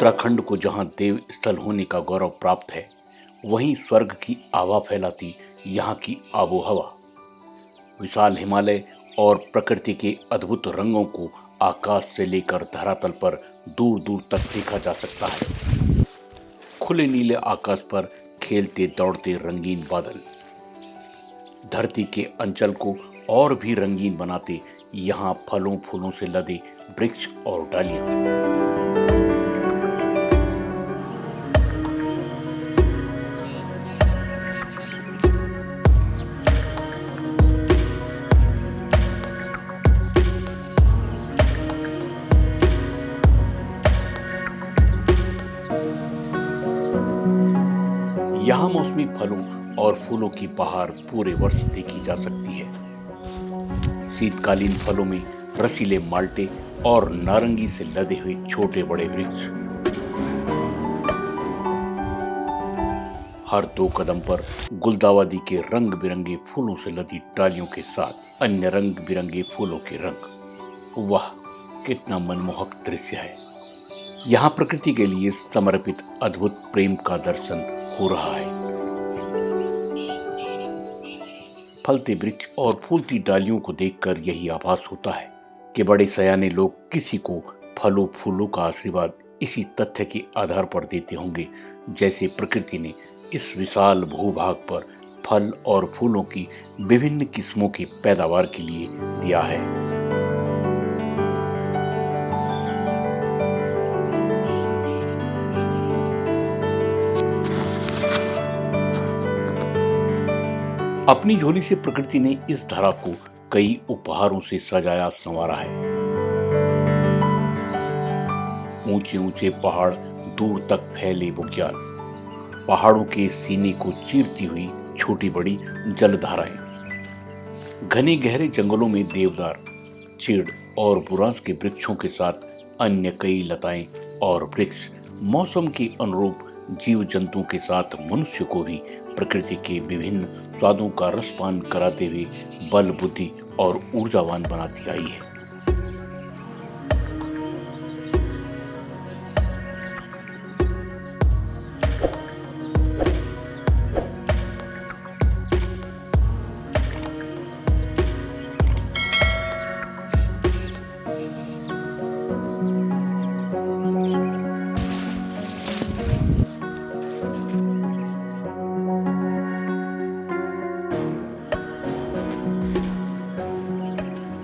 उत्तराखंड को जहां देव स्थल होने का गौरव प्राप्त है, वहीं स्वर्ग की आभा फैलाती यहाँ की आबोहवा, विशाल हिमालय और प्रकृति के अद्भुत रंगों को आकाश से लेकर धरातल पर दूर दूर तक देखा जा सकता है। खुले नीले आकाश पर खेलते दौड़ते रंगीन बादल धरती के अंचल को और भी रंगीन बनाते यहाँ फलों फूलों से लदे वृक्ष और डालियां। यहाँ मौसमी फलों और फूलों की बहार पूरे वर्ष देखी जा सकती है। शीतकालीन फलों में रसीले माल्टे और नारंगी से लदे हुए छोटे बड़े वृक्ष, हर 2 कदम पर गुलदावदी के रंग बिरंगे फूलों से लदी डालियों के साथ अन्य रंग बिरंगे फूलों के रंग। वाह, कितना मनमोहक दृश्य है। यहाँ प्रकृति के लिए समर्पित अद्भुत प्रेम का दर्शन हो रहा है। फलते वृक्ष और फूलती डालियों को देखकर यही आभास होता है कि बड़े सयाने लोग किसी को फलों फूलों का आशीर्वाद इसी तथ्य के आधार पर देते होंगे, जैसे प्रकृति ने इस विशाल भूभाग पर फल और फूलों की विभिन्न किस्मों की पैदावार के लिए दिया है। अपनी झोली से प्रकृति ने इस धरा को कई उपहारों से सजाया संवारा है। ऊंचे ऊंचे पहाड़, दूर तक फैले बुग्याल, पहाड़ों के सीने को चीरती हुई छोटी बड़ी जलधाराएं, घने गहरे जंगलों में देवदार, चीड़ और बुरांस के वृक्षों के साथ अन्य कई लताएं और वृक्ष, मौसम के अनुरूप जीव जंतुओं के साथ मनुष्य को भी प्रकृति के विभिन्न स्वादों का रसपान कराते हुए बल बुद्धि और ऊर्जावान बनाती आई है।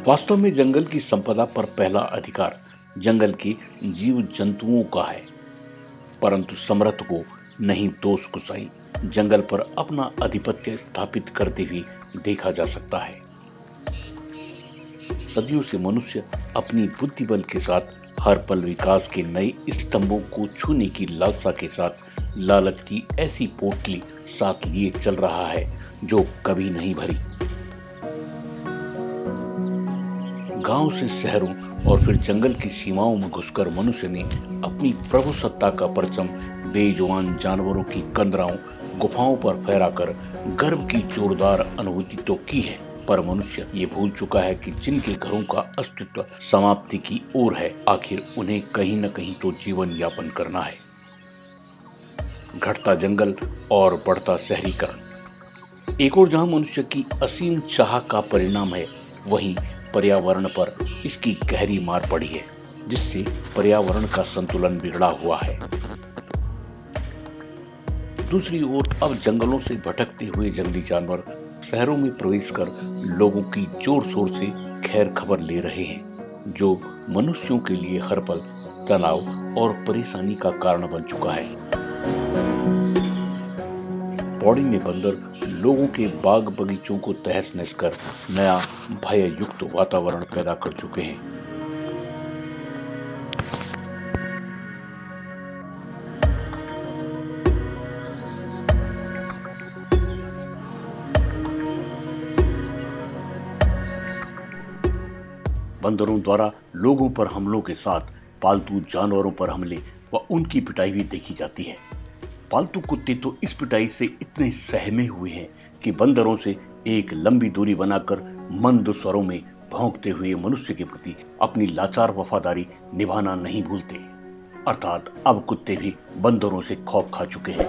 वास्तव में जंगल की संपदा पर पहला अधिकार जंगल के जीव जंतुओं का है, परंतु समर्थ को नहीं दोष कुसाई जंगल पर अपना आधिपत्य स्थापित करते हुए देखा जा सकता है। सदियों से मनुष्य अपनी बुद्धि बल के साथ हर पल विकास के नए स्तंभों को छूने की लालसा के साथ लालच की ऐसी पोटली साथ लिए चल रहा है जो कभी नहीं भरी। गांव से शहरों और फिर जंगल की सीमाओं में घुसकर मनुष्य ने अपनी प्रभु सत्ता का परचम बेजुबान जानवरों की कंदराओं गुफाओं पर फहराकर गर्व की जोरदार अनुभूति तो की है, पर मनुष्य ये भूल चुका है कि जिनके घरों का अस्तित्व समाप्ति की ओर है, आखिर उन्हें कहीं न कहीं तो जीवन यापन करना है। घटता जंगल और बढ़ता शहरीकरण एक और जहां मनुष्य की असीम चाह का परिणाम है, वहीं पर्यावरण पर इसकी गहरी मार पड़ी है, जिससे पर्यावरण का संतुलन बिगड़ा हुआ है। दूसरी ओर अब जंगलों से भटकते हुए जंगली जानवर शहरों में प्रवेश कर लोगों की जोर शोर से खैर खबर ले रहे हैं, जो मनुष्यों के लिए हर पल तनाव और परेशानी का कारण बन चुका है। पौड़ी में बंदर लोगों के बाग बगीचों को तहस नहस कर नया भय युक्त वातावरण पैदा कर चुके हैं। बंदरों द्वारा लोगों पर हमलों के साथ पालतू जानवरों पर हमले व उनकी पिटाई भी देखी जाती है। पालतू कुत्ते तो इस पिटाई से इतने सहमे हुए हैं कि बंदरों से एक लंबी दूरी बनाकर मंद स्वरों में भौंकते हुए मनुष्य के प्रति अपनी लाचार वफादारी निभाना नहीं भूलते। अर्थात अब कुत्ते भी बंदरों से खौफ खा चुके हैं।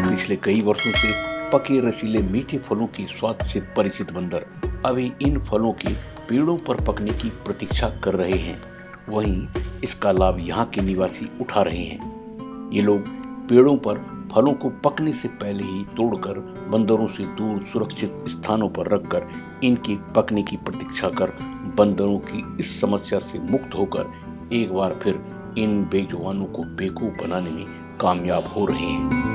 पिछले कई वर्षों से पके रसीले मीठे फलों के स्वाद से परिचित बंदर अभी इन फलों के पेड़ों पर पकने की प्रतीक्षा कर रहे हैं। वहीं इसका लाभ यहाँ के निवासी उठा रहे हैं। ये लोग पेड़ों पर फलों को पकने से पहले ही तोड़कर बंदरों से दूर सुरक्षित स्थानों पर रखकर इनके पकने की प्रतीक्षा कर बंदरों की इस समस्या से मुक्त होकर एक बार फिर इन बेजुबानों को बेवकूफ बनाने में कामयाब हो रहे हैं।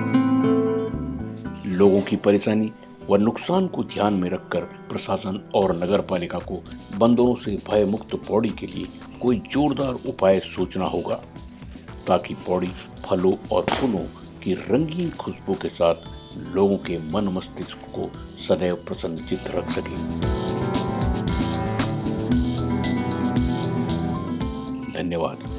लोगों की परेशानी व नुकसान को ध्यान में रखकर प्रशासन और नगर पालिका को बंदरों से भय मुक्त पौड़ी के लिए कोई जोरदार उपाय सोचना होगा, ताकि पौड़ी फलों और फूलों की रंगीन खुशबू के साथ लोगों के मन मस्तिष्क को सदैव प्रसन्नचित्त रख सके। धन्यवाद।